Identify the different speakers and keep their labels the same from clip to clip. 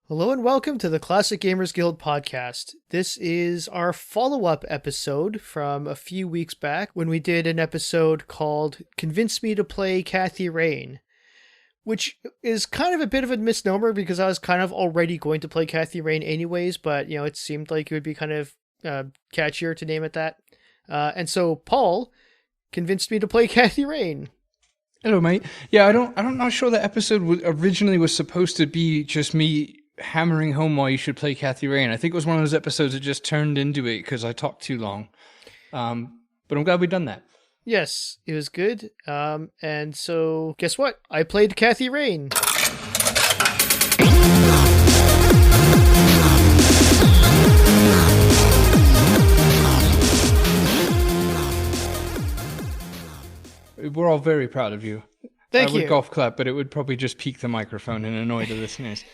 Speaker 1: Hello and welcome to the Classic Gamers Guild podcast. This is our follow-up episode from a few weeks back when we did an episode called Convince Me to Play Kathy Rain, which is kind of a bit of a misnomer because I was kind of already going to play Kathy Rain anyways, but it seemed like it would be kind of catchier to name it that. And so Paul convinced me to play Kathy Rain.
Speaker 2: Hello, mate. Yeah, I'm not sure that episode originally was supposed to be just me hammering home why you should play Kathy Rain. I think it was one of those episodes that just turned into it because I talked too long. But I'm glad we've done that.
Speaker 1: Yes, it was good. And so guess what? I played Kathy Rain.
Speaker 2: We're all very proud of you.
Speaker 1: Thank
Speaker 2: I
Speaker 1: you.
Speaker 2: would golf clap, but it would probably just peak the microphone and annoy the listeners.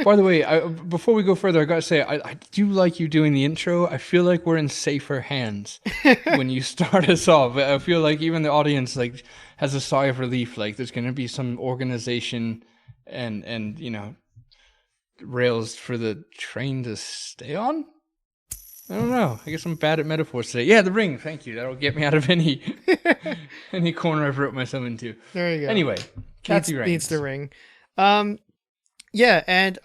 Speaker 2: By the way, before we go further, I got to say, I do like you doing the intro. I feel like we're in safer hands when you start us off. I feel like even the audience has a sigh of relief. Like there's going to be some organization and rails for the train to stay on. I don't know. I guess I'm bad at metaphors today. Yeah, the ring. Thank you. That'll get me out of any corner I've wrote myself into.
Speaker 1: There you go.
Speaker 2: Anyway, Kathy Rain
Speaker 1: needs the ring. Yeah, and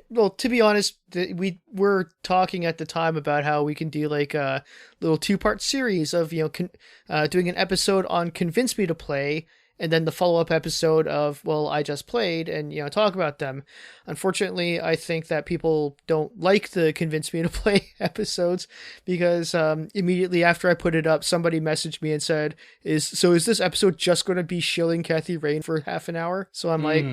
Speaker 1: well, to be honest, we were talking at the time about how we can do like a little 2-part series of doing an episode on Convince Me to Play, and then the follow-up episode of, well, I just played, and, talk about them. Unfortunately, I think that people don't like the Convince Me to Play episodes because immediately after I put it up, somebody messaged me and said, is this episode just going to be shilling Kathy Rain for half an hour? So I'm like,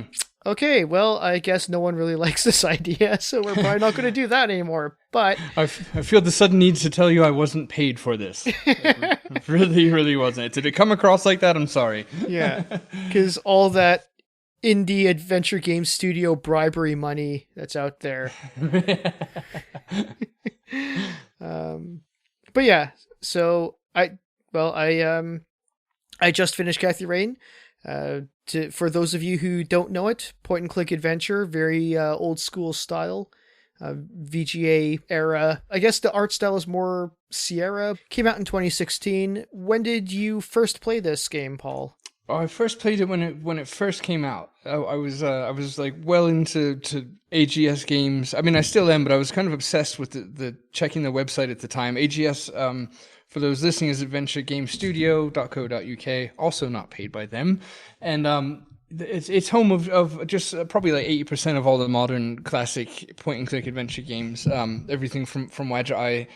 Speaker 1: okay, well, I guess no one really likes this idea, so we're probably not going to do that anymore. But
Speaker 2: I feel the sudden need to tell you I wasn't paid for this. Really, really wasn't. Did it come across like that? I'm sorry.
Speaker 1: Yeah, because all that indie adventure game studio bribery money that's out there. But yeah, so I just finished Kathy Rain. For those of you who don't know it, point and click adventure, very old school style. VGA era. I guess the art style is more Sierra. Came out in 2016. When did you first play this game, Paul?
Speaker 2: Oh, I first played it when it first came out. I was like well into AGS games. I mean, I still am, but I was kind of obsessed with the checking the website at the time. AGS, for those listening, is adventuregamestudio.co.uk. Also not paid by them, and it's home of just probably like 80% of all the modern classic point and click adventure games. Everything from Wadget Eye,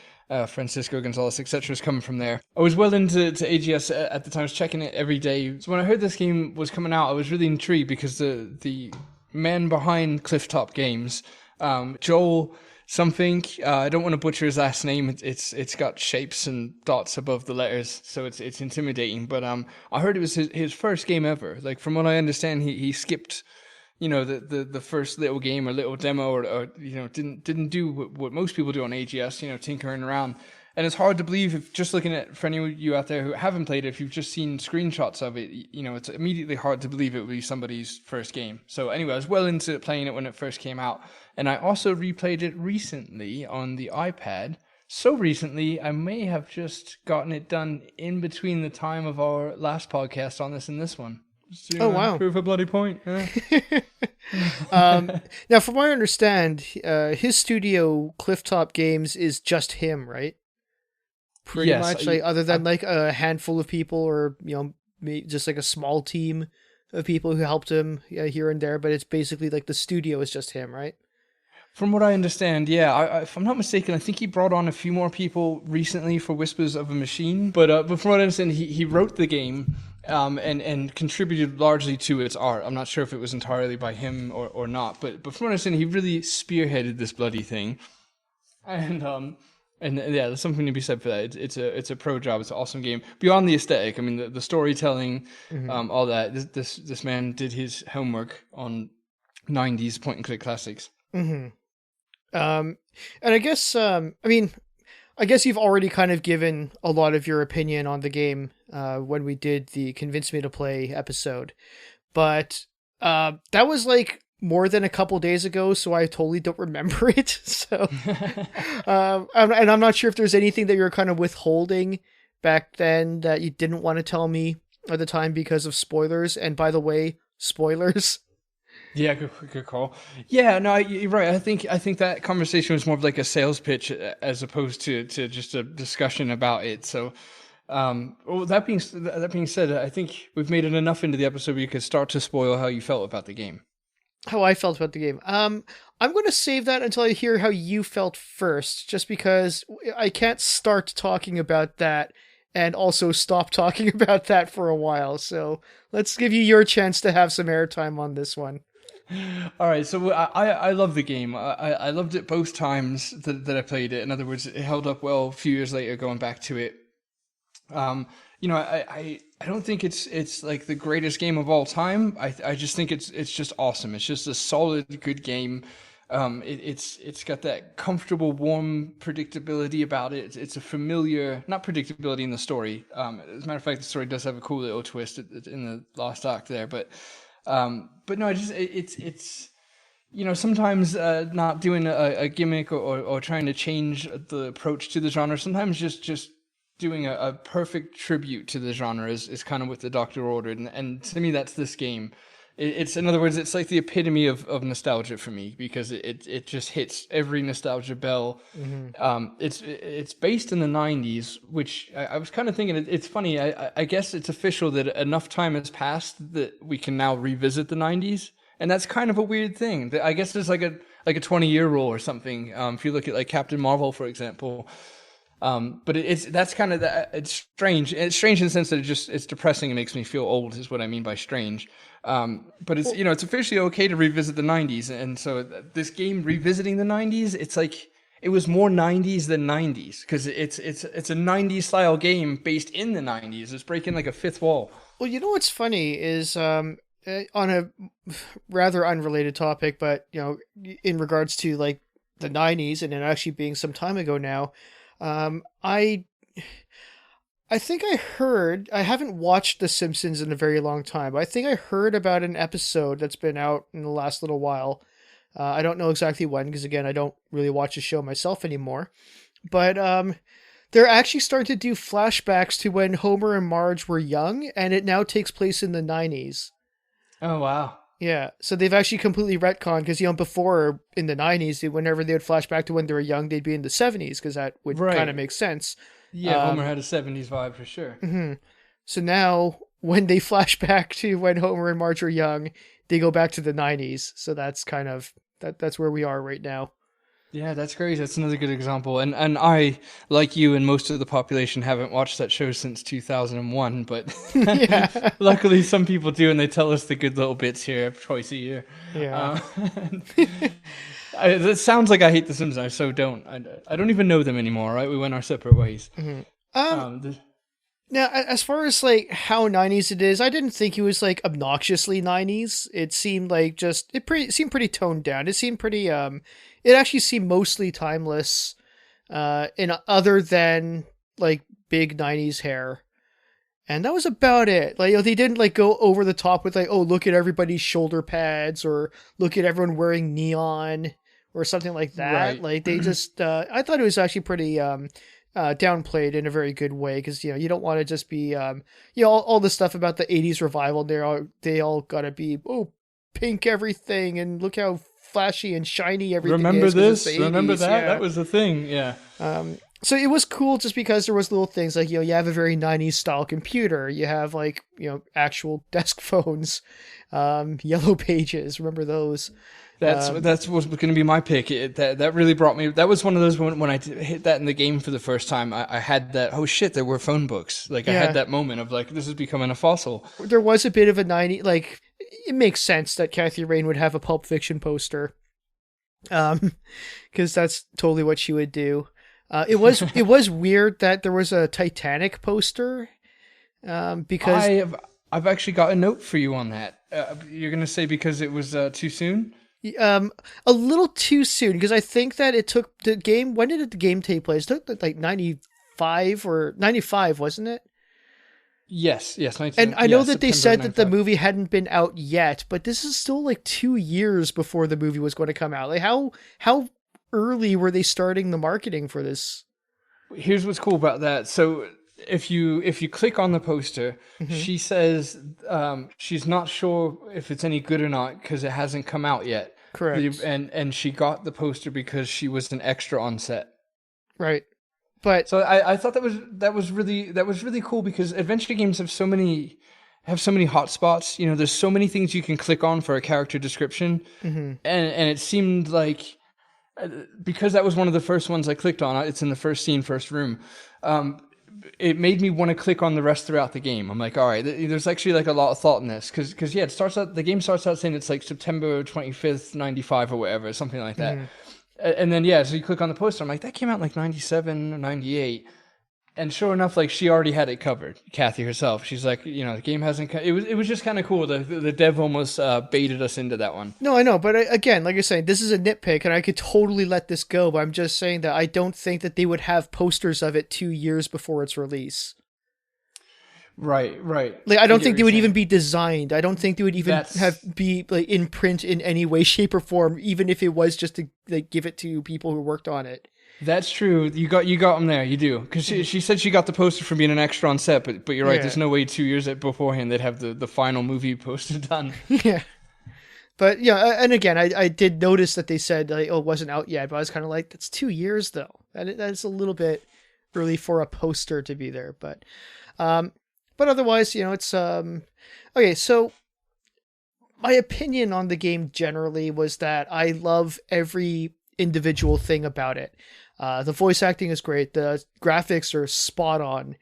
Speaker 2: Francisco Gonzalez, etc. is coming from there. I was well into AGS at the time. I was checking it every day. So when I heard this game was coming out, I was really intrigued because the man behind Clifftop Games, Joel something, I don't want to butcher his last name. It's got shapes and dots above the letters, so it's intimidating. But I heard it was his first game ever. Like from what I understand, he skipped the first little game or little demo or didn't do what most people do on AGS, tinkering around. And it's hard to believe, if just looking at, for any of you out there who haven't played it, if you've just seen screenshots of it, it's immediately hard to believe it would be somebody's first game. So anyway, I was well into playing it when it first came out. And I also replayed it recently on the iPad. So recently, I may have just gotten it done in between the time of our last podcast on this and this one.
Speaker 1: Oh, wow.
Speaker 2: Prove a bloody point.
Speaker 1: Now, from what I understand, his studio, Clifftop Games, is just him, right? Pretty much, other than like a handful of people or, just like a small team of people who helped him here and there, but it's basically like the studio is just him, right?
Speaker 2: From what I understand, yeah. If I'm not mistaken, I think he brought on a few more people recently for Whispers of a Machine. But from what I understand, he wrote the game and contributed largely to its art. I'm not sure if it was entirely by him or not. But from what I understand, he really spearheaded this bloody thing. And yeah, there's something to be said for that. It's a pro job. It's an awesome game. Beyond the aesthetic, I mean, the storytelling, all that. This man did his homework on 90s point and click classics.
Speaker 1: Mm-hmm. And I guess, I guess you've already kind of given a lot of your opinion on the game when we did the Convince Me to Play episode, but that was like more than a couple days ago, so I totally don't remember it. So, and I'm not sure if there's anything that you're kind of withholding back then that you didn't want to tell me at the time because of spoilers. And by the way, spoilers.
Speaker 2: Yeah, good call. Yeah, no, you're right. I think that conversation was more of like a sales pitch as opposed to just a discussion about it. So, well, that being said, I think we've made it enough into the episode where you could start to spoil how you felt about the game.
Speaker 1: How I felt about the game. I'm going to save that until I hear how you felt first, just because I can't start talking about that and also stop talking about that for a while. So let's give you your chance to have some airtime on this one.
Speaker 2: All right, so I love the game. I loved it both times that I played it. In other words, it held up well a few years later going back to it. I don't think it's like the greatest game of all time. I just think it's just awesome. It's just a solid, good game. It's got that comfortable, warm predictability about it. It's a familiar, not predictability in the story. As a matter of fact, the story does have a cool little twist in the last act there, but no, it's sometimes not doing a gimmick or trying to change the approach to the genre. Sometimes just doing a perfect tribute to the genre is kind of what the Doctor ordered, and to me that's this game. It's in other words, it's like the epitome of nostalgia for me, because it just hits every nostalgia bell. Mm-hmm. It's based in the 90s, which I was kind of thinking, it's funny, I guess it's official that enough time has passed that we can now revisit the 90s, and that's kind of a weird thing. I guess there's like a 20-year rule or something. If you look at like Captain Marvel, for example. But that's kind of it's strange. It's strange in the sense that it's depressing and makes me feel old, is what I mean by strange. But it's it's officially okay to revisit the 90s, and so this game revisiting the 90s, it's like it was more 90s than 90s, because it's a 90s style game based in the 90s. It's breaking like a fifth wall.
Speaker 1: Well, you know what's funny is on a rather unrelated topic, but in regards to like the 90s and it actually being some time ago now. I think I heard, I haven't watched The Simpsons in a very long time, but I think I heard about an episode that's been out in the last little while. I don't know exactly when, because again, I don't really watch the show myself anymore. But they're actually starting to do flashbacks to when Homer and Marge were young, and it now takes place in the 90s.
Speaker 2: Oh, wow.
Speaker 1: Yeah, so they've actually completely retconned, because before in the 90s, whenever they would flash back to when they were young, they'd be in the 70s, because that would kind of make sense.
Speaker 2: Yeah, Homer had a 70s vibe for sure.
Speaker 1: Mm-hmm. So now, when they flash back to when Homer and Marge were young, they go back to the 90s. So that's kind of, that's where we are right now.
Speaker 2: Yeah, that's great. That's another good example. And I, like you and most of the population, haven't watched that show since 2001, but luckily some people do, and they tell us the good little bits here twice a year.
Speaker 1: Yeah.
Speaker 2: It sounds like I hate The Simpsons. I so don't. I don't even know them anymore, right? We went our separate ways.
Speaker 1: Mm-hmm. Now, as far as like how 90s it is, I didn't think it was like obnoxiously 90s. It seemed like it seemed pretty toned down. It seemed pretty, it actually seemed mostly timeless, in other than like big 90s hair. And that was about it. Like, they didn't like go over the top with like, oh, look at everybody's shoulder pads, or look at everyone wearing neon or something like that. Right. Like they just, I thought it was actually pretty, downplayed in a very good way, because you don't want to just be all the stuff about the 80s revival, they all gotta be pink everything and look how flashy and shiny everything
Speaker 2: remember
Speaker 1: is.
Speaker 2: Remember that was the thing.
Speaker 1: So it was cool just because there was little things like you have a very 90s style computer, you have like actual desk phones, yellow pages, remember those.
Speaker 2: That's what's going to be my pick. That really brought me. That was one of those when I hit that in the game for the first time. I had that. Oh shit! There were phone books. Like I had that moment of like, this is becoming a fossil.
Speaker 1: There was a bit of a 90s. Like it makes sense that Kathy Rain would have a Pulp Fiction poster, because that's totally what she would do. It was weird that there was a Titanic poster. Because
Speaker 2: I've actually got a note for you on that. You're going to say because it was too soon.
Speaker 1: A little too soon, because I think that it took the game. When did the game take place? It took like 95 or 95, wasn't it?
Speaker 2: Yes, yes,
Speaker 1: And I know that they
Speaker 2: September
Speaker 1: said that the
Speaker 2: 95.
Speaker 1: movie hadn't been out yet, but this is still like 2 years before the movie was going to come out. Like how early were they starting the marketing for this?
Speaker 2: Here's what's cool about that. So if you click on the poster,
Speaker 1: Hmm.
Speaker 2: she says she's not sure if it's any good or not because it hasn't come out yet.
Speaker 1: Correct.
Speaker 2: And she got the poster because she was an extra on set.
Speaker 1: Right. But
Speaker 2: So I thought that was really cool because adventure games have so many hotspots. You know, there's so many things you can click on for a character description,
Speaker 1: mhm.
Speaker 2: and it seemed like because that was one of the first ones I clicked on. It's in the first scene, first room. Um, it made me want to click on the rest throughout the game. I'm like, all right, there's actually like a lot of thought in this because yeah, the game starts out saying it's like September 25th, 95 or whatever, something like that.
Speaker 1: Mhm.
Speaker 2: And then yeah, so you click on the poster. I'm like, that came out in like 97 or 98. And sure enough, like she already had it covered. Kathy herself, she's like, the game hasn't. It was just kind of cool. The dev almost baited us into that one.
Speaker 1: No, I know, but again, like you're saying, this is a nitpick, and I could totally let this go. But I'm just saying that I don't think that they would have posters of it 2 years before its release.
Speaker 2: Right, right.
Speaker 1: Like, I
Speaker 2: I
Speaker 1: don't
Speaker 2: get
Speaker 1: think
Speaker 2: what
Speaker 1: they
Speaker 2: you're
Speaker 1: would even
Speaker 2: saying.
Speaker 1: be designed. I don't think they would even have
Speaker 2: That's
Speaker 1: be like in print in any way, shape, or form, even if it was just to like give it to people who worked on it.
Speaker 2: that's true. You got them there. You do because she said she got the poster from being an extra on set. But you're right.
Speaker 1: Yeah,
Speaker 2: There's no way 2 years beforehand they'd have the final movie poster done.
Speaker 1: yeah. But yeah, and again, I did notice that they said like, oh, it wasn't out yet, but I was kind of like, that's 2 years though. That's a little bit early for a poster to be there. Um, but otherwise, it's okay. So my opinion on the game generally was that I love every individual thing about it. The voice acting is great. The graphics are spot on.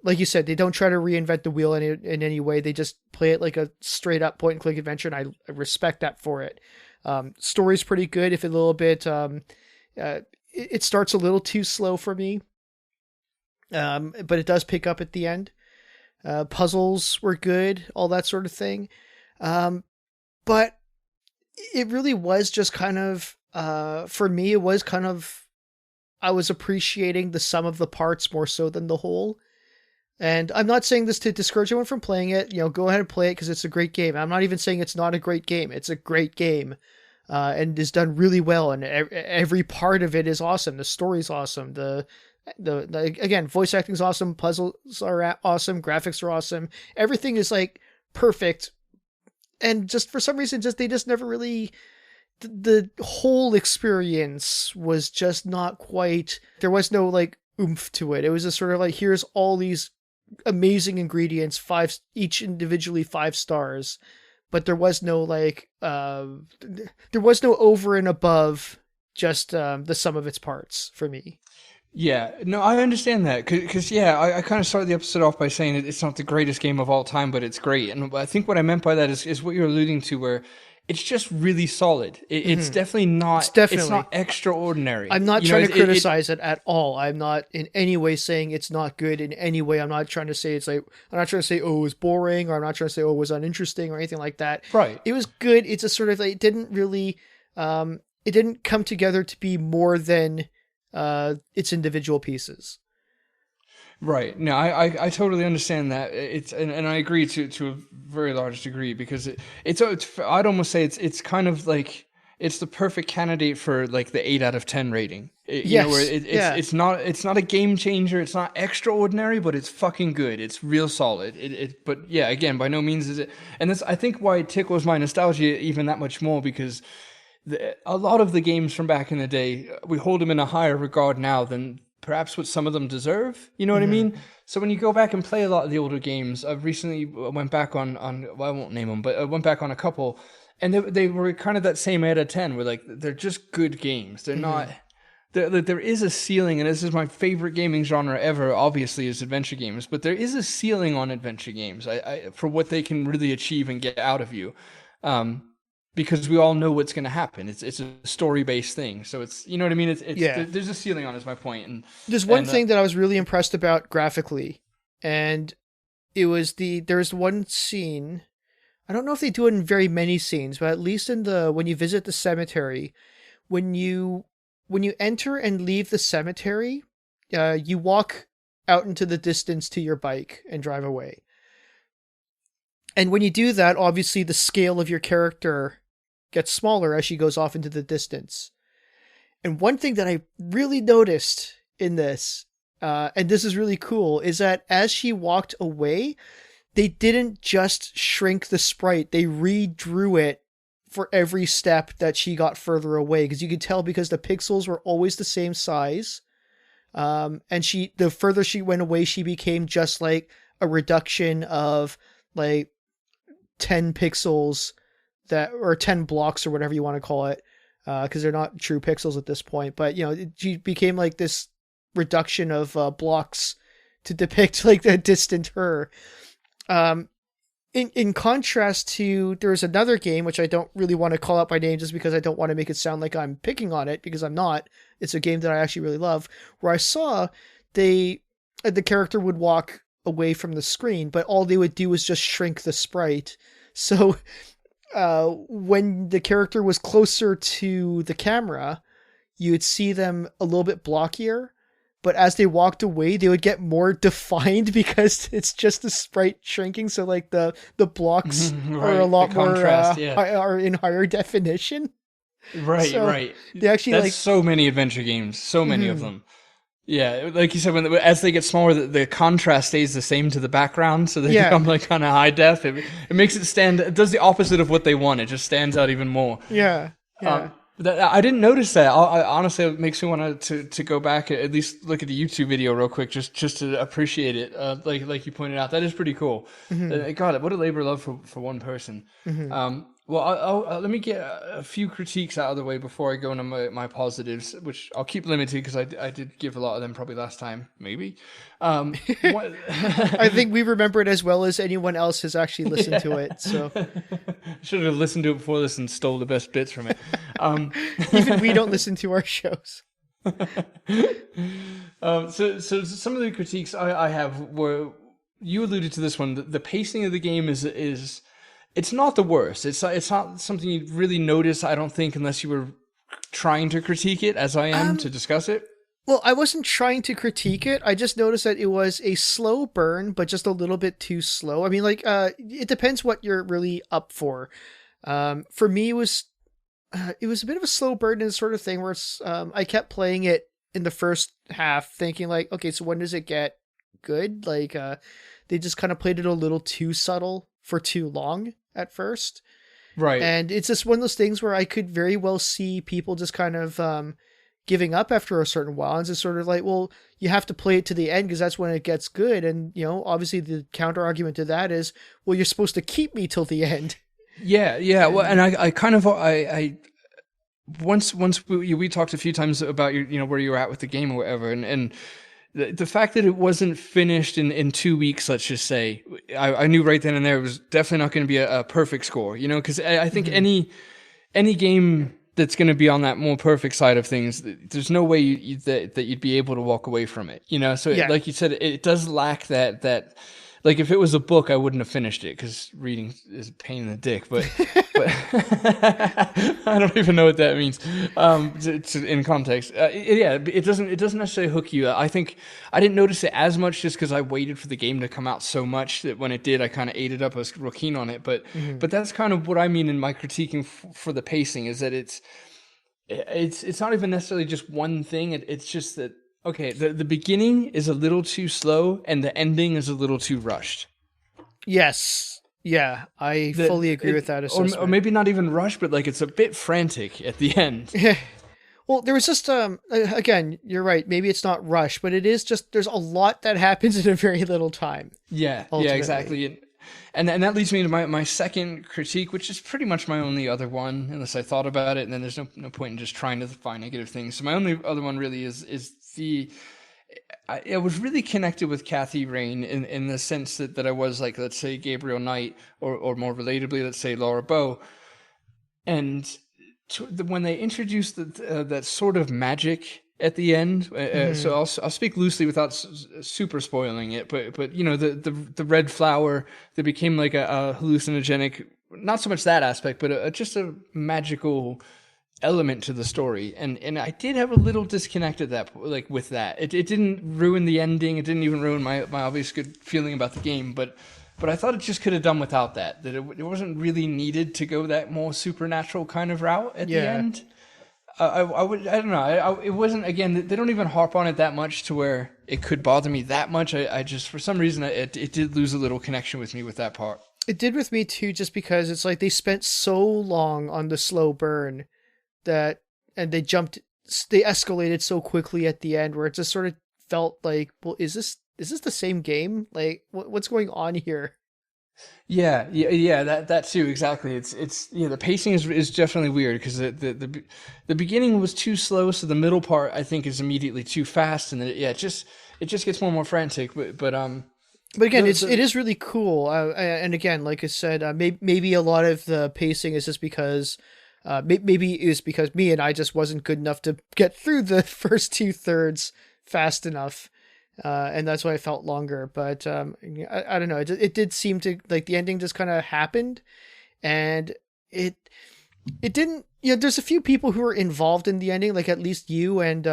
Speaker 1: Like you said, they don't try to reinvent the wheel in any way. They just play it like a straight up point and click adventure, and I respect that for it. Story's pretty good, if a little bit. It starts a little too slow for me, but it does pick up at the end. Puzzles were good, all that sort of thing. Um, but it really was just kind of, for me, it was kind of, I was appreciating the sum of the parts more so than the whole. And I'm not saying this to discourage anyone from playing it. Go ahead and play it because it's a great game. I'm not even saying it's not a great game. It's a great game, and is done really well. And every part of it is awesome. The story's awesome. The again, voice acting's awesome. Puzzles are awesome. Graphics are awesome. Everything is like perfect. And just for some reason, they just never really. The whole experience was just not quite. There was no like oomph to it. It was just sort of like, here's all these amazing ingredients, each individually 5 stars, but there was no like there was no over and above just the sum of its parts for me.
Speaker 2: Yeah, no, I understand that because yeah, I kind of started the episode off by saying it's not the greatest game of all time, but it's great. And I think what I meant by that is what you're alluding to, where it's just really solid. It's
Speaker 1: Mm-hmm.
Speaker 2: definitely not.
Speaker 1: It's
Speaker 2: It's
Speaker 1: definitely.
Speaker 2: not extraordinary.
Speaker 1: I'm not
Speaker 2: You know,
Speaker 1: trying to criticize it at all. I'm not in any way saying it's not good in any way. I'm not trying to say it's like, I'm not trying to say, oh, it was boring, or I'm not trying to say, oh, it was uninteresting or anything like that.
Speaker 2: right.
Speaker 1: It was good. It's a sort of like, it didn't really, it didn't come together to be more than its individual pieces.
Speaker 2: Right. No, I totally understand that. And I agree to a very large degree because it's I'd almost say it's kind of like it's the perfect candidate for like the 8 out of 10 rating. Where
Speaker 1: Yes. Yeah.
Speaker 2: it's not a game changer. It's not extraordinary, but it's fucking good. It's real solid. But yeah, again, by no means is it. And that's I think why it tickles my nostalgia even that much more because a lot of the games from back in the day we hold them in a higher regard now than perhaps what some of them deserve. You know what I
Speaker 1: Hmm.
Speaker 2: mean? So when you go back and play a lot of the older games, I've recently went back on well, I won't name them, but I went back on a couple, and they were kind of that same 8 out of 10. Where like they're just good games. They're not. There is a ceiling, and this is my favorite gaming genre ever. Obviously, is adventure games, but there is a ceiling on adventure games. For what they can really achieve and get out of you. Because we all know what's going to happen. It's a story based thing, so it's you know what I mean.
Speaker 1: Yeah.
Speaker 2: There's a ceiling on. Is my point.
Speaker 1: There's one
Speaker 2: And
Speaker 1: thing that I was really impressed about graphically, and it was there's one scene. I don't know if they do it in very many scenes, but at least in when you visit the cemetery, when you enter and leave the cemetery, you walk out into the distance to your bike and drive away. And when you do that, obviously the scale of your character gets smaller as she goes off into the distance. And one thing that I really noticed in this, and this is really cool, is that as she walked away, they didn't just shrink the sprite, they redrew it for every step that she got further away, because you could tell because the pixels were always the same size. And the further she went away, she became just like a reduction of like 10 pixels or 10 blocks or whatever you want to call it. Because they're not true pixels at this point, but she became like this reduction of blocks to depict like the distant her. In contrast to, there's another game which I don't really want to call out by name just because I don't want to make it sound like I'm picking on it, because I'm not. It's a game that I actually really love, where I saw the character would walk away from the screen, but all they would do was just shrink the sprite. So when the character was closer to the camera, you would see them a little bit blockier, but as they walked away, they would get more defined because it's just the sprite shrinking. So like the blocks
Speaker 2: right.
Speaker 1: are a lot more
Speaker 2: are
Speaker 1: in higher definition.
Speaker 2: Right, so
Speaker 1: right. They actually
Speaker 2: That's so many adventure games, so many of them. Yeah, like you said, as they get smaller, the contrast stays the same to the background, so they become like kind of high def. It makes it stand. It does the opposite of what they want. It just stands out even more.
Speaker 1: Yeah.
Speaker 2: I didn't notice that. Honestly, it makes me want to go back at least look at the YouTube video real quick, just to appreciate it. Like you pointed out, that is pretty cool. God, what a labor of love for one person. Well, I'll let me get a few critiques out of the way before I go into my positives, which I'll keep limited because I did give a lot of them probably last time, maybe.
Speaker 1: I think we remember it as well as anyone else has actually listened to it. So
Speaker 2: should have listened to it before this and stole the best bits from it.
Speaker 1: Even we don't listen to our shows.
Speaker 2: So some of the critiques I have were, you alluded to this one. The pacing of the game is it's not the worst. It's not something you'd really notice, I don't think, unless you were trying to critique it, as I am, to discuss it.
Speaker 1: Well, I wasn't trying to critique it. I just noticed that it was a slow burn, but just a little bit too slow. I mean, like, it depends what you're really up for. For me, it was a bit of a slow burn and sort of thing where it's, I kept playing it in the first half thinking like, okay, so when does it get good? Like, they just kind of played it a little too subtle for too long at first.
Speaker 2: Right.
Speaker 1: And it's just one of those things where I could very well see people just kind of giving up after a certain while. And it's sort of like, well, you have to play it to the end because that's when it gets good. And, obviously the counter argument to that is, well, you're supposed to keep me till the end.
Speaker 2: Yeah. Well, and I kind of, once we talked a few times about where you were at with the game or whatever. And the fact that it wasn't finished in 2 weeks, let's just say, I knew right then and there it was definitely not going to be a perfect score, because I think any game that's going to be on that more perfect side of things, there's no way that you'd be able to walk away from it, So like you said, it does lack that. Like if it was a book, I wouldn't have finished it because reading is a pain in the dick. But I don't even know what that means in context. It doesn't necessarily hook you. I think I didn't notice it as much just because I waited for the game to come out so much that when it did, I kind of ate it up. I was real keen on it. But that's kind of what I mean in my critiquing for the pacing, is that it's not even necessarily just one thing. It's just that. Okay, the beginning is a little too slow, and the ending is a little too rushed.
Speaker 1: Yes. Yeah, I fully agree with that assessment.
Speaker 2: Or maybe not even rushed, but like it's a bit frantic at the end.
Speaker 1: Well, there was just, again, you're right, maybe it's not rushed, but it is just, there's a lot that happens in a very little time.
Speaker 2: Yeah, exactly. And that leads me to my second critique, which is pretty much my only other one, unless I thought about it, and then there's no point in just trying to find negative things. So my only other one really is I was really connected with Kathy Rain in the sense that I was like, let's say Gabriel Knight, or more relatably, let's say Laura Bow. And when they introduced that sort of magic at the end, so I'll speak loosely without super spoiling it, but the red flower that became like a hallucinogenic, not so much that aspect, but just a magical element to the story, and I did have a little disconnect at that like with that. It didn't ruin the ending. It didn't even ruin my obvious good feeling about the game, but I thought it just could have done without that. That it wasn't really needed to go that more supernatural kind of route at the end. I don't know. It wasn't, again, they don't even harp on it that much to where it could bother me that much. I just, for some reason, it did lose a little connection with me with that part.
Speaker 1: It did with me too, just because it's like they spent so long on the slow burn and they escalated so quickly at the end, where it just sort of felt like, well, is this the same game? Like, what's going on here?
Speaker 2: Yeah, that too, exactly. It's the pacing is definitely weird, because the beginning was too slow, so the middle part I think is immediately too fast, and then it just gets more and more frantic. But
Speaker 1: again, it is really cool. And again, like I said, maybe a lot of the pacing is just because maybe it was because me and I just wasn't good enough to get through the first 2/3 fast enough. And that's why I felt longer, but I don't know. It did seem to, like, the ending just kind of happened, and it didn't. There's a few people who were involved in the ending, like at least you and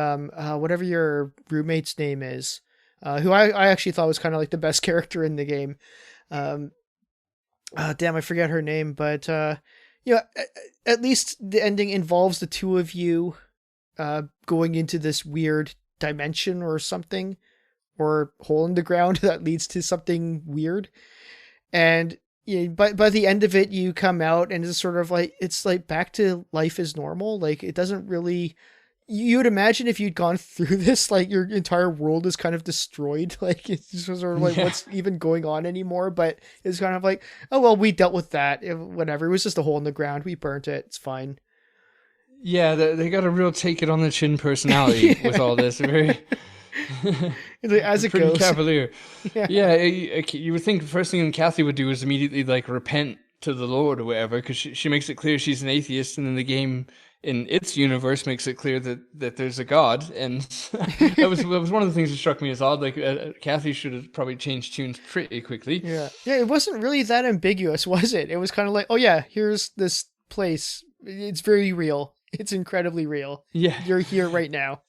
Speaker 1: whatever your roommate's name is, who I actually thought was kind of like the best character in the game. Damn, I forget her name, but at least the ending involves the two of you going into this weird dimension or something, or hole in the ground that leads to something weird. And by the end of it, you come out and it's sort of like, it's like back to life as normal. Like, it doesn't really, you would imagine if you'd gone through this, like, your entire world is kind of destroyed. Like, it's just sort of like, what's even going on anymore? But it's kind of like, oh, well, we dealt with that. Whatever. It was just a hole in the ground. We burnt it. It's fine.
Speaker 2: Yeah, they got a real take it on the chin personality with all this. Very
Speaker 1: as it
Speaker 2: pretty
Speaker 1: goes.
Speaker 2: cavalier. Yeah, you would think the first thing Kathy would do is immediately like repent to the Lord or whatever, because she makes it clear she's an atheist, and then the game in its universe makes it clear that there's a God, and that was one of the things that struck me as odd. Like, Kathy should have probably changed tunes pretty quickly.
Speaker 1: Yeah, it wasn't really that ambiguous, was it? It was kind of like, oh yeah, here's this place. It's very real. It's incredibly real.
Speaker 2: Yeah,
Speaker 1: you're here right now.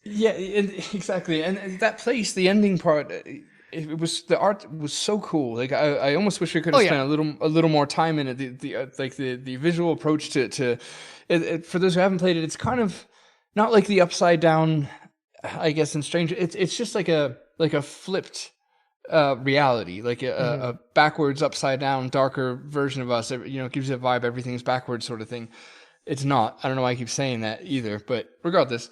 Speaker 2: Yeah, exactly. And that place, the ending part, the art was so cool. Like, I almost wish we could have spent a little more time in it. The visual approach to it, for those who haven't played it, it's kind of not like the Upside Down, I guess, in Stranger. It's just like a flipped reality, like a backwards, upside down, darker version of us. It gives you a vibe everything's backwards sort of thing. It's not. I don't know why I keep saying that either, but regardless.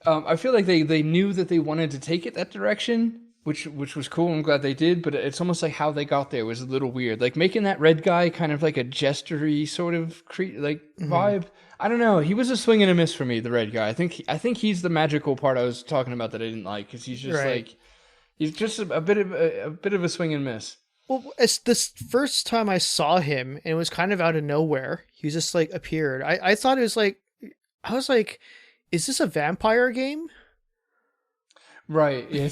Speaker 2: I feel like they knew that they wanted to take it that direction, which was cool. I'm glad they did, but it's almost like how they got there was a little weird. Like, making that red guy kind of like a jestery sort of vibe. I don't know. He was a swing and a miss for me, the red guy. I think he's the magical part I was talking about that I didn't like, because he's just he's just a bit of a swing and miss.
Speaker 1: Well, it's this first time I saw him, and it was kind of out of nowhere. He just like appeared. I thought it was like, I was like, is this a vampire game?
Speaker 2: Right. Yeah,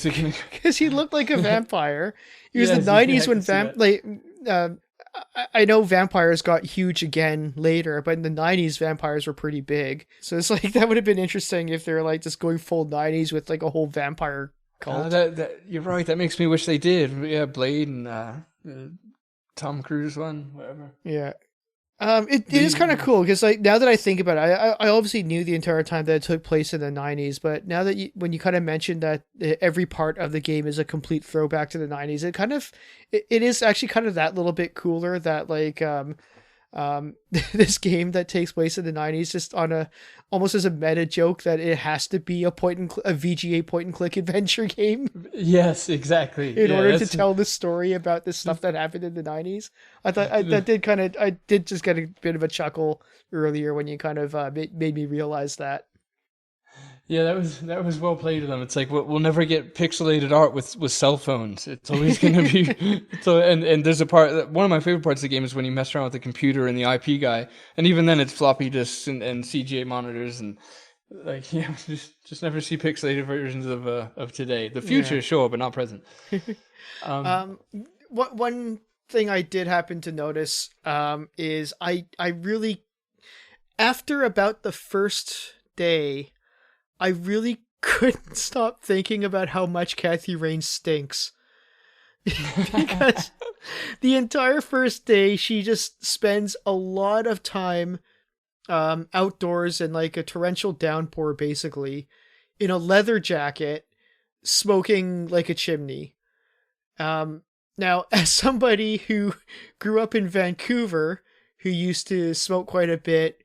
Speaker 1: because he looked like a vampire. He was the 90s when I know vampires got huge again later, but in the 90s vampires were pretty big. So it's like, that would have been interesting if they're like just going full 90s with like a whole vampire cult.
Speaker 2: You're right. That makes me wish they did. Yeah, Blade and Tom Cruise one, whatever.
Speaker 1: Yeah. It is kind of cool, because like, now that I think about it, I obviously knew the entire time that it took place in the 90s, but now that when you kind of mentioned that every part of the game is a complete throwback to the 90s, it is actually kind of that little bit cooler that like this game that takes place in the 90s just on almost as a meta joke that it has to be a VGA point and click adventure game.
Speaker 2: Yes, exactly.
Speaker 1: In order to tell the story about this stuff that happened in the 90s. I thought I did just get a bit of a chuckle earlier when you kind of made me realize that.
Speaker 2: Yeah, that was well played of them. It's like, we'll never get pixelated art with cell phones. It's always going to be so. And there's a part, one of my favorite parts of the game is when you mess around with the computer and the IP guy, and even then it's floppy disks and CGA monitors, and like, yeah, just never see pixelated versions of today. The future, sure, but not present.
Speaker 1: One thing I did happen to notice is I really, after about the first day, I really couldn't stop thinking about how much Kathy Rain stinks. Because the entire first day, she just spends a lot of time outdoors in like a torrential downpour, basically, in a leather jacket, smoking like a chimney. Now, as somebody who grew up in Vancouver, who used to smoke quite a bit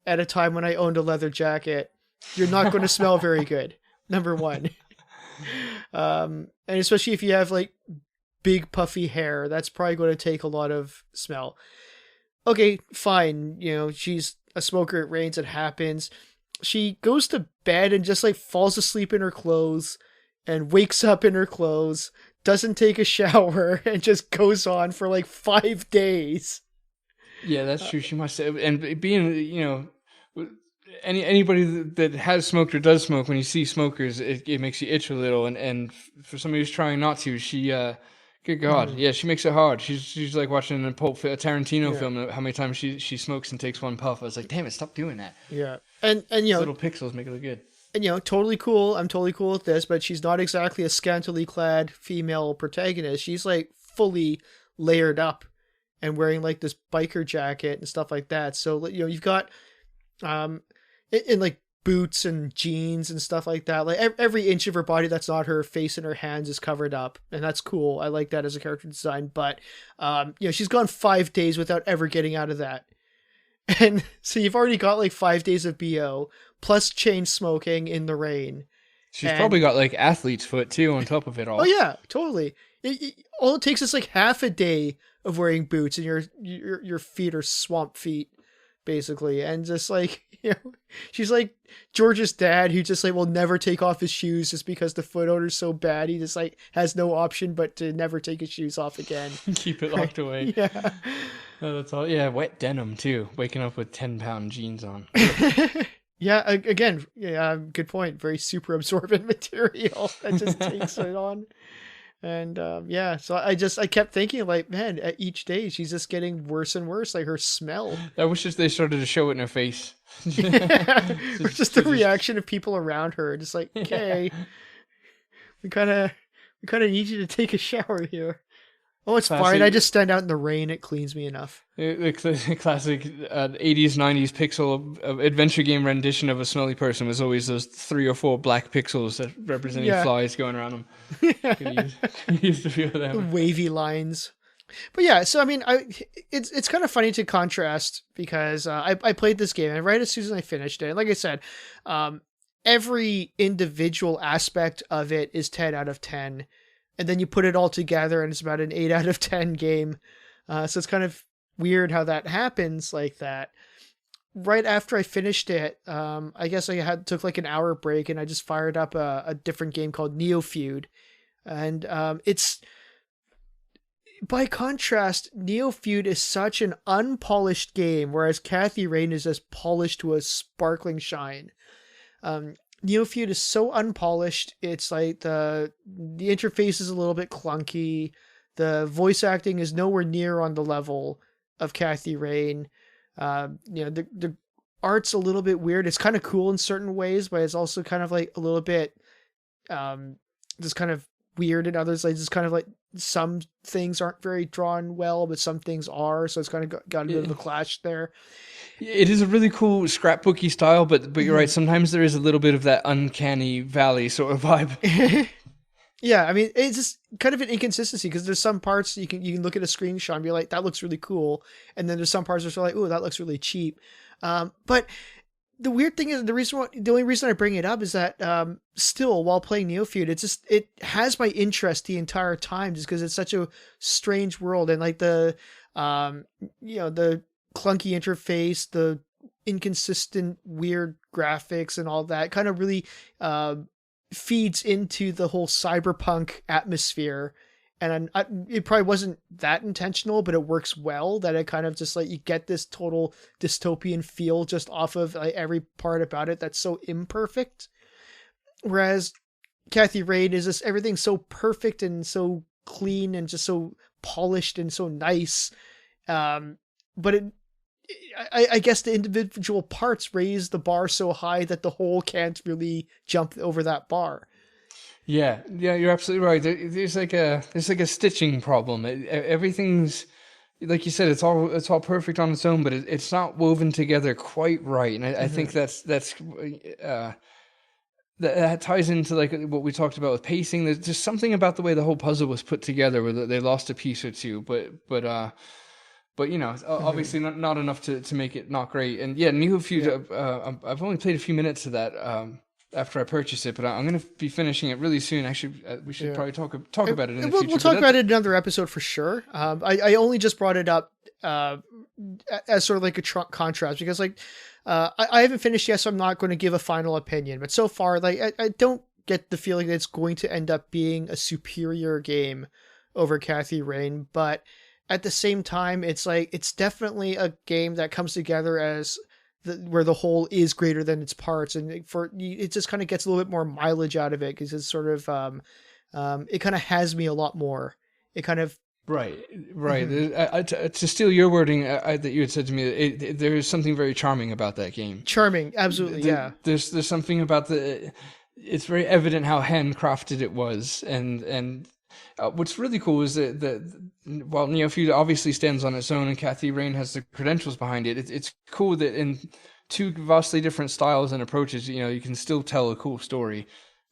Speaker 1: at a time when I owned a leather jacket, you're not going to smell very good. Number one. And especially if you have like big puffy hair, that's probably going to take a lot of smell. Okay, fine. You know, she's a smoker. It rains. It happens. She goes to bed and just like falls asleep in her clothes and wakes up in her clothes, doesn't take a shower, and just goes on for like 5 days.
Speaker 2: Yeah, that's true. She must have, and being, anybody that has smoked or does smoke, when you see smokers, it makes you itch a little. And for somebody who's trying not to, she, good God, yeah, she makes it hard. She's like watching a Tarantino film. How many times she smokes and takes one puff? I was like, damn it, stop doing that.
Speaker 1: Yeah, and you know,
Speaker 2: little pixels make it look good.
Speaker 1: And you know, totally cool. I'm totally cool with this, but she's not exactly a scantily clad female protagonist. She's like fully layered up and wearing like this biker jacket and stuff like that. So you know, you've got in like boots and jeans and stuff like that. Like every inch of her body that's not her face and her hands is covered up, and that's cool. I like that as a character design. But you know, she's gone 5 days without ever getting out of that. And so you've already got like 5 days of BO plus chain smoking in the rain.
Speaker 2: She's probably got like athlete's foot too on top of it all.
Speaker 1: Oh yeah, totally. All it takes is like half a day of wearing boots, and your feet are swamp feet, basically. And just like, you know, she's like George's dad, who just like will never take off his shoes just because the foot odor's so bad. He just like has no option but to never take his shoes off again.
Speaker 2: Keep it locked away.
Speaker 1: Yeah.
Speaker 2: Oh, that's all. Yeah, wet denim too. Waking up with 10-pound jeans on.
Speaker 1: Yeah, again, yeah, good point. Very super absorbent material that just takes it on. And yeah, so I kept thinking like, man, at each day she's just getting worse and worse, like her smell.
Speaker 2: I wish they started to show it in her face.
Speaker 1: Or just the reaction of people around her, just like, okay, we kind of need you to take a shower here. Oh, it's fine. I just stand out in the rain. It cleans me enough.
Speaker 2: The classic 80s, 90s pixel of adventure game rendition of a smelly person was always those 3 or 4 black pixels that representing flies going around them. Used a few of them.
Speaker 1: Wavy lines. But yeah, so I mean, it's kind of funny to contrast because I played this game, and right as soon as I finished it, like I said, every individual aspect of it is 10 out of 10. And then you put it all together and it's about an 8 out of 10 game. So it's kind of weird how that happens like that. Right after I finished it, I guess I took like an hour break and I just fired up a different game called Neofeud. And it's, by contrast, Neofeud is such an unpolished game, whereas Kathy Rain is as polished to a sparkling shine. Neofeud is so unpolished. It's like the interface is a little bit clunky. The voice acting is nowhere near on the level of Kathy Rain. You know, the art's a little bit weird. It's kind of cool in certain ways, but it's also kind of like a little bit just kind of weird in others. Like it's kind of like some things aren't very drawn well, but some things are. So it's kind of got a bit of a clash there.
Speaker 2: It is a really cool scrapbooky style, but you're right. Sometimes there is a little bit of that uncanny valley sort of vibe.
Speaker 1: Yeah, I mean, it's just kind of an inconsistency because there's some parts you can look at a screenshot and be like, that looks really cool, and then there's some parts where you're like, oh, that looks really cheap. But the weird thing is the only reason I bring it up is that still while playing Neofeud, it has my interest the entire time just because it's such a strange world, and like the the clunky interface, the inconsistent weird graphics and all that kind of really feeds into the whole cyberpunk atmosphere. And it probably wasn't that intentional, but it works well that it kind of just like you get this total dystopian feel just off of like every part about it that's so imperfect. Whereas Kathy Rain is just everything so perfect and so clean and just so polished and so nice. But I guess the individual parts raise the bar so high that the whole can't really jump over that bar.
Speaker 2: Yeah, you're absolutely right. There's like a stitching problem. Everything's like you said. It's all perfect on its own, but it's not woven together quite right. And I think that ties into like what we talked about with pacing. There's just something about the way the whole puzzle was put together where they lost a piece or two, but obviously not enough to make it not great. And yeah, New Feud. I've only played a few minutes of that after I purchased it, but I'm going to be finishing it really soon. Actually, we should probably talk about it in the future.
Speaker 1: We'll talk about it in another episode for sure. I only just brought it up as sort of like a contrast because like I haven't finished yet, so I'm not going to give a final opinion. But so far, like I don't get the feeling that it's going to end up being a superior game over Cathy Rain, but at the same time, it's like it's definitely a game that comes together as where the whole is greater than its parts, and it just kind of gets a little bit more mileage out of it because it's sort of it kind of has me a lot more. It kind of
Speaker 2: right. To steal your wording that you had said to me, there is something very charming about that game.
Speaker 1: Charming, absolutely, yeah.
Speaker 2: There's something about it's very evident how handcrafted it was, and what's really cool is that while Neo Feud obviously stands on its own and Cathy Rain has the credentials behind it, it's cool that in two vastly different styles and approaches, you can still tell a cool story.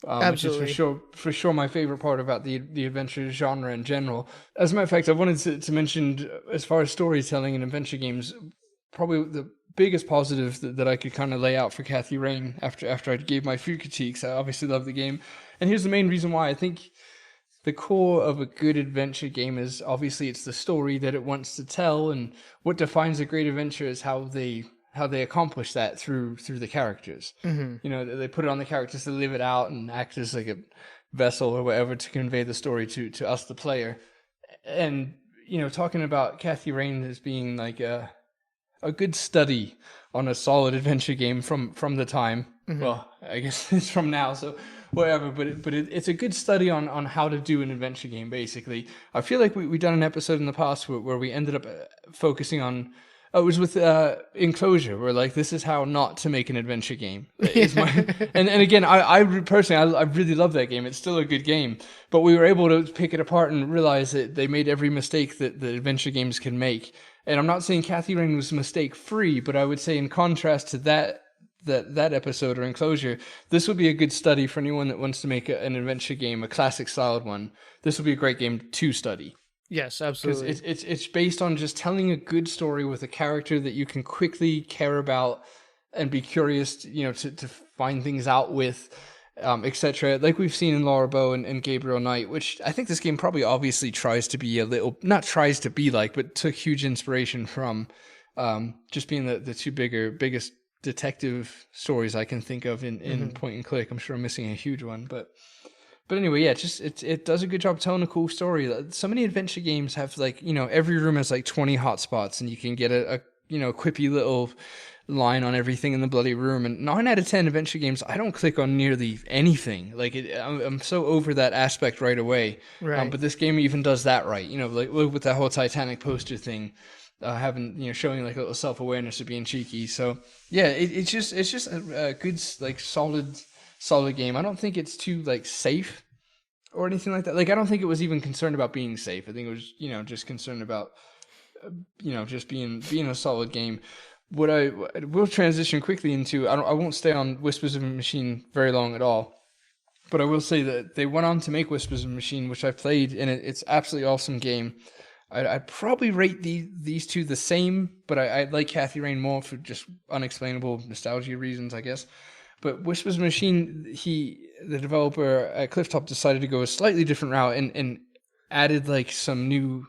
Speaker 1: Absolutely.
Speaker 2: Which is for sure my favorite part about the adventure genre in general. As a matter of fact, I wanted to mention, as far as storytelling in adventure games, probably the biggest positive that I could kind of lay out for Cathy Rain after I gave my few critiques. I obviously love the game, and here's the main reason why. I think the core of a good adventure game is obviously it's the story that it wants to tell, and what defines a great adventure is how they accomplish that through the characters.
Speaker 1: Mm-hmm.
Speaker 2: They put it on the characters to live it out and act as like a vessel or whatever to convey the story to us, the player. And talking about Cathy Rain as being like a good study on a solid adventure game from the time. Mm-hmm. Well, I guess it's from now, so whatever. But it's a good study on how to do an adventure game. Basically, I feel like we've done an episode in the past where we ended up focusing on. Oh, it was with Enclosure, where like this is how not to make an adventure game. And again, I personally I really love that game. It's still a good game, but we were able to pick it apart and realize that they made every mistake that the adventure games can make. And I'm not saying Cathy Rain was mistake free, but I would say in contrast to that episode or Enclosure, this would be a good study for anyone that wants to make an adventure game, a classic styled one. This would be a great game to study.
Speaker 1: Yes, absolutely.
Speaker 2: Because it's based on just telling a good story with a character that you can quickly care about and be curious, to find things out with, etc. Like we've seen in Laura Bow and Gabriel Knight, which I think this game probably obviously tries to be but took huge inspiration from, just being the two biggest detective stories I can think of in point and click. I'm sure I'm missing a huge one, but anyway, yeah, it does a good job telling a cool story. So many adventure games have every room has like 20 hotspots, and you can get a quippy little line on everything in the bloody room. And 9 out of 10 adventure games, I don't click on nearly anything. Like I'm so over that aspect right away.
Speaker 1: Right.
Speaker 2: But this game even does that right. Like with that whole Titanic poster thing. Showing like a little self-awareness of being cheeky. So yeah, it's just a good like solid game. I don't think it's too like safe or anything like that. Like I don't think it was even concerned about being safe. I think it was just concerned about just being a solid game. What I will transition quickly into, I won't stay on Whispers of a Machine very long at all, but I will say that they went on to make Whispers of a Machine, which I played, and it's absolutely awesome game. I'd probably rate these two the same, but I like Cathy Rain more for just unexplainable nostalgia reasons, I guess. But Whispers of a Machine, the developer at Clifftop decided to go a slightly different route and added like some new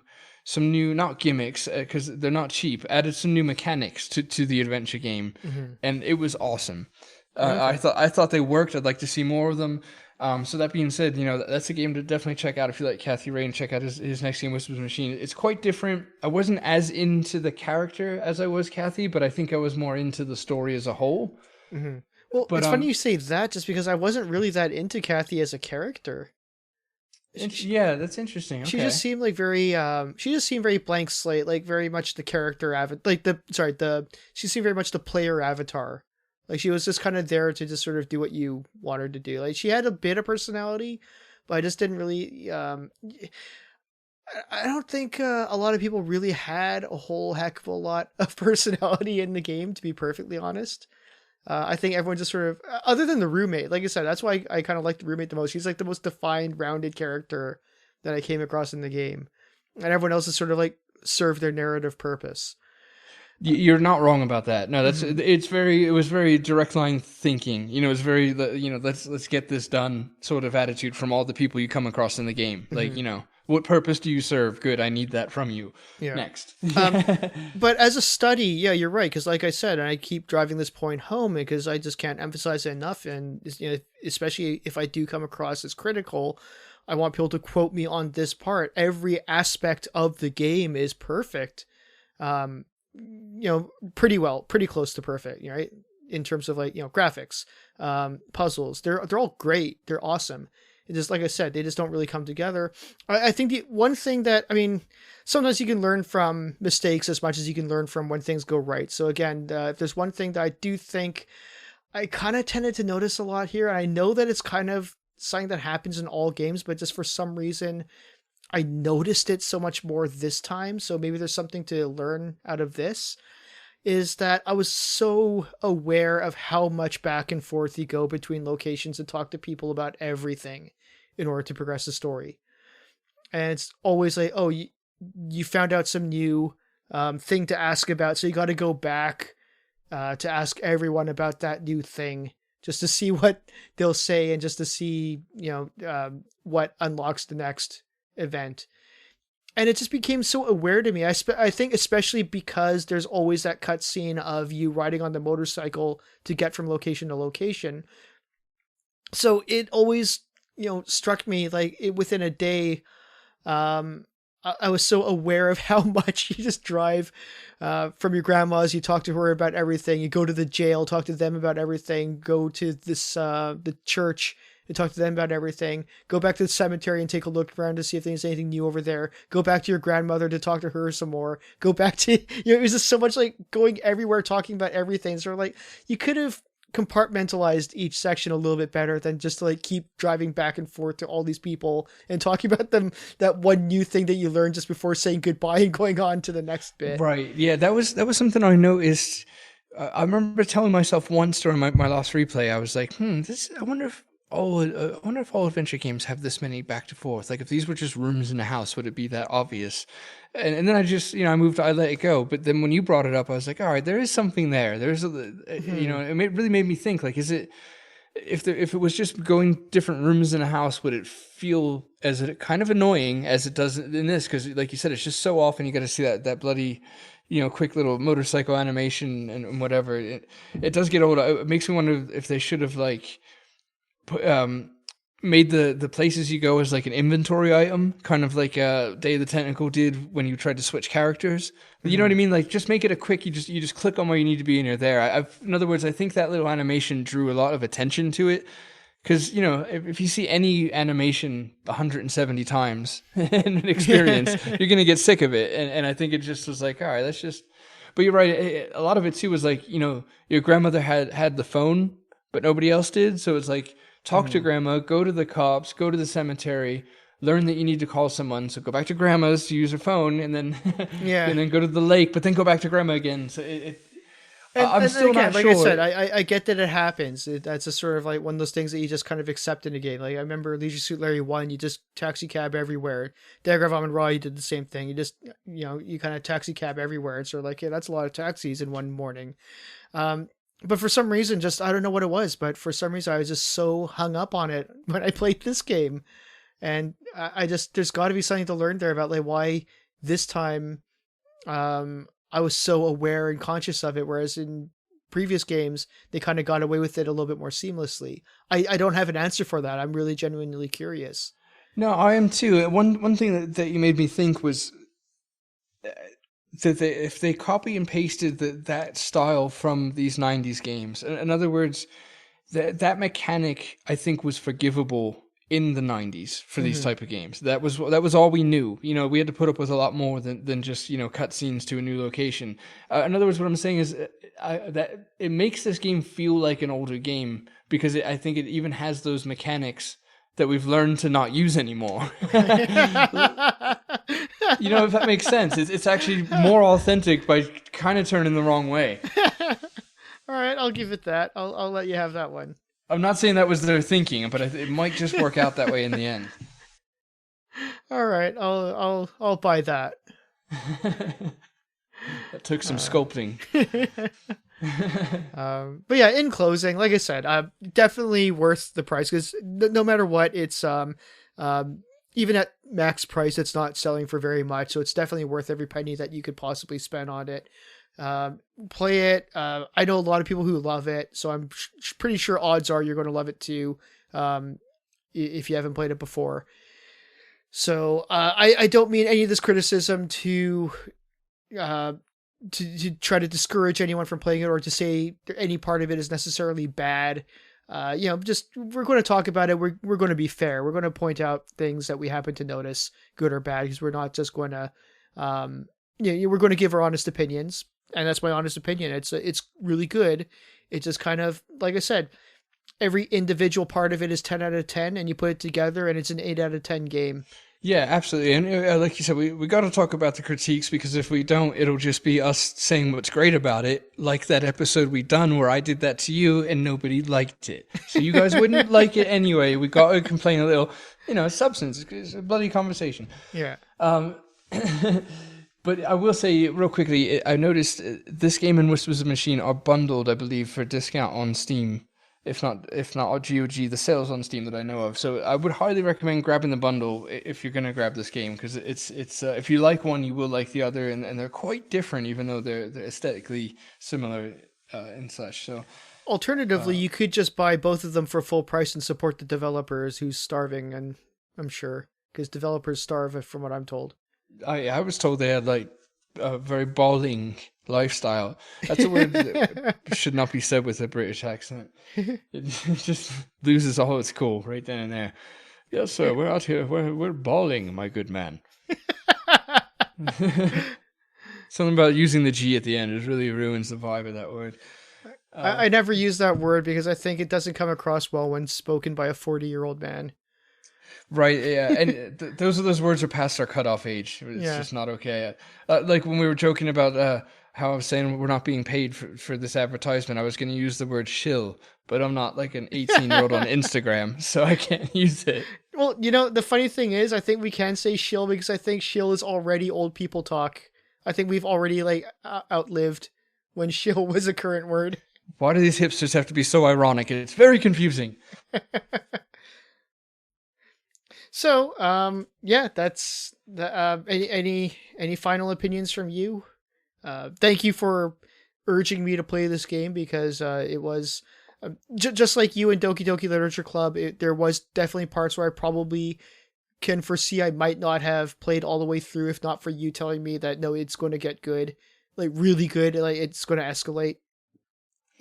Speaker 2: not gimmicks because they're not cheap. Added some new mechanics to the adventure game, and it was awesome. I thought they worked. I'd like to see more of them. So that being said, that's a game to definitely check out if you like Cathy Rain. Check out his next game, Whispers of a Machine. It's quite different. I wasn't as into the character as I was Cathy, but I think I was more into the story as a whole.
Speaker 1: Mm-hmm. Well, it's funny you say that, just because I wasn't really that into Cathy as a character.
Speaker 2: Yeah, that's interesting. Okay.
Speaker 1: She just seemed like she just seemed very blank slate, like very much the character she seemed very much the player avatar. Like she was just kind of there to just sort of do what you want her to do. Like she had a bit of personality, but I just didn't really I don't think a lot of people really had a whole heck of a lot of personality in the game, to be perfectly honest. I think everyone just sort of, other than the roommate, like I said, that's why I kind of like the roommate the most. He's like the most defined, rounded character that I came across in the game. And everyone else is sort of like served their narrative purpose.
Speaker 2: You're not wrong about that. No, it was very direct line thinking. You know, it's very, let's get this done sort of attitude from all the people you come across in the game. Like, what purpose do you serve? Good, I need that from you. Yeah. Next.
Speaker 1: But as a study, yeah, you're right. Because like I said, and I keep driving this point home because I just can't emphasize it enough. And especially if I do come across as critical, I want people to quote me on this part. Every aspect of the game is perfect. Pretty close to perfect, right? In terms of like, graphics, puzzles, they're all great. They're awesome. It just, like I said, they just don't really come together. I think the one thing that, sometimes you can learn from mistakes as much as you can learn from when things go right. So again, if there's one thing that I do think I kind of tended to notice a lot here, and I know that it's kind of something that happens in all games, but just for some reason, I noticed it so much more this time. So maybe there's something to learn out of this, is that I was so aware of how much back and forth you go between locations and talk to people about everything in order to progress the story. And it's always like, oh, you found out some new thing to ask about, so you got to go back to ask everyone about that new thing just to see what they'll say and just to see, what unlocks the next event. And it just became so aware to me. I think especially because there's always that cutscene of you riding on the motorcycle to get from location to location. So it always, struck me like within a day, I was so aware of how much you just drive from your grandma's. You talk to her about everything. You go to the jail, talk to them about everything. Go to the church and talk to them about everything. Go back to the cemetery and take a look around to see if there's anything new over there. Go back to your grandmother to talk to her some more. Go back to, it was just so much like going everywhere, talking about everything. So like, you could have compartmentalized each section a little bit better than just to like keep driving back and forth to all these people and talking about them, that one new thing that you learned just before saying goodbye and going on to the next bit.
Speaker 2: Right. Yeah. That was something I noticed. I remember telling myself once during my last replay, I was like, I wonder if all adventure games have this many back to forth. Like if these were just rooms in a house, would it be that obvious? And then I just, I let it go. But then when you brought it up, I was like, all right, there is something there. There's it really made me think, like, is it, if it was just going different rooms in a house, would it feel as kind of annoying as it does in this? Because like you said, it's just so often you got to see that bloody, quick little motorcycle animation and whatever. It does get old. It makes me wonder if they should have like made the places you go as like an inventory item, kind of like Day of the Tentacle did when you tried to switch characters. You know what I mean? Like just make it a quick, you just click on where you need to be and you're there. In other words, I think that little animation drew a lot of attention to it. Because, if you see any animation 170 times in an experience, you're going to get sick of it. And I think it just was like, all right, let's just... But you're right. A lot of it, too, was like, your grandmother had the phone, but nobody else did. So it's like, talk to grandma, go to the cops, go to the cemetery, learn that you need to call someone. So go back to grandma's to use her phone, and then and then go to the lake, but then go back to grandma again. So I'm still not sure.
Speaker 1: Like I said, I get that it happens. That's a sort of like one of those things that you just kind of accept in a game. Like I remember Leisure Suit Larry 1, you just taxi cab everywhere. Dagger of Amon-Ra, you did the same thing. You just, you kind of taxi cab everywhere. It's sort of like, yeah, that's a lot of taxis in one morning. But for some reason, just, I don't know what it was, but for some reason I was just so hung up on it when I played this game. And I just, there's got to be something to learn there about like why this time, I was so aware and conscious of it, whereas in previous games, they kind of got away with it a little bit more seamlessly. I don't have an answer for that. I'm really genuinely curious.
Speaker 2: No, I am too. One thing that you made me think was that if they copy and pasted that style from these 90s games, in other words, that mechanic, I think, was forgivable in the 90s for these type of games. That was all we knew. You know, we had to put up with a lot more than just, you know, cutscenes to a new location. In other words, what I'm saying is that it makes this game feel like an older game because I think it even has those mechanics that we've learned to not use anymore. You know, if that makes sense. It's actually more authentic by kind of turning the wrong way.
Speaker 1: All right, I'll give it that. I'll let you have that one.
Speaker 2: I'm not saying that was their thinking, but it might just work out that way in the end.
Speaker 1: All right, I'll buy that.
Speaker 2: That took some sculpting.
Speaker 1: But yeah, in closing, like I said, definitely worth the price because no matter what, it's even at max price, it's not selling for very much. So it's definitely worth every penny that you could possibly spend on it. Play it. I know a lot of people who love it, so I'm pretty sure odds are you're going to love it too. If you haven't played it before. So I don't mean any of this criticism to try to discourage anyone from playing it or to say any part of it is necessarily bad. You know, just we're going to talk about it. We're going to be fair. We're going to point out things that we happen to notice, good or bad, because we're not just going to, we're going to give our honest opinions, and that's my honest opinion. It's really good. It's just kind of like I said, every individual part of it is 10 out of 10, and you put it together, and it's an 8 out of 10 game.
Speaker 2: Yeah, absolutely. And like you said, we got to talk about the critiques because if we don't, it'll just be us saying what's great about it, like that episode we done where I did that to you and nobody liked it. So you guys wouldn't like it anyway. We got to complain a little, you know, substance. It's a bloody conversation.
Speaker 1: Yeah.
Speaker 2: But I will say real quickly, I noticed this game and Whispers of Machine are bundled, I believe, for discount on Steam. If not on GOG, the sales on Steam that I know of. So I would highly recommend grabbing the bundle if you're going to grab this game, because it's if you like one, you will like the other, and they're quite different, even though they're aesthetically similar and such. So
Speaker 1: alternatively, you could just buy both of them for full price and support the developers who's starving, and I'm sure because developers starve, from what I'm told.
Speaker 2: I was told they had like a very balding lifestyle. That's a word that should not be said with a British accent. It just loses all its cool right then and there. Yes, sir, we're out here. We're balling, my good man. Something about using the G at the end. It really ruins the vibe of that word.
Speaker 1: I never use that word because I think it doesn't come across well when spoken by a 40-year-old man.
Speaker 2: Right, yeah, and those words are past our cutoff age. It's just not okay. Like when we were joking about how I was saying we're not being paid for this advertisement, I was going to use the word shill, but I'm not like an 18-year-old on Instagram, so I can't use it.
Speaker 1: Well, you know, the funny thing is, I think we can say shill because I think shill is already old people talk. I think we've already like outlived when shill was a current word.
Speaker 2: Why do these hipsters have to be so ironic? It's very confusing.
Speaker 1: So, yeah, that's any final opinions from you? Thank you for urging me to play this game because it was just like you and Doki Doki Literature Club. There was definitely parts where I probably can foresee I might not have played all the way through if not for you telling me that no, it's going to get good, like really good, like it's going to escalate.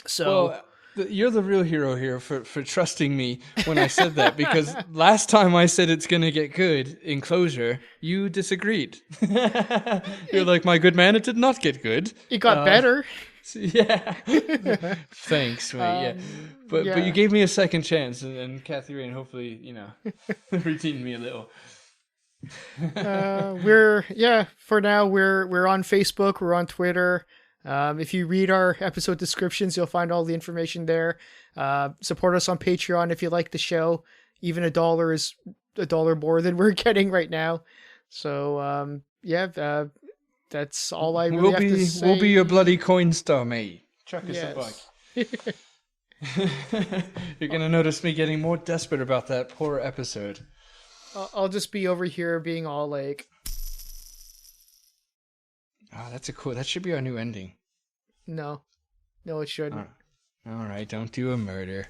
Speaker 1: So.
Speaker 2: Well, you're the real hero here for trusting me when I said that, because last time I said it's going to get good in Closure, you disagreed. You're like, my good man, it did not get good.
Speaker 1: It got better.
Speaker 2: Yeah. Thanks, mate. But you gave me a second chance, and Kathy Rain hopefully, redeemed me a little.
Speaker 1: For now we're on Facebook, we're on Twitter. If you read our episode descriptions, you'll find all the information there. Support us on Patreon if you like the show. Even $1 is $1 more than we're getting right now. So, that's all I really have to say.
Speaker 2: We'll be your bloody coin star, mate. Chuck us a buck. You're going to notice me getting more desperate about that poor episode.
Speaker 1: I'll just be over here being all like...
Speaker 2: Oh, that should be our new ending.
Speaker 1: No, it shouldn't.
Speaker 2: All right, don't do a murder.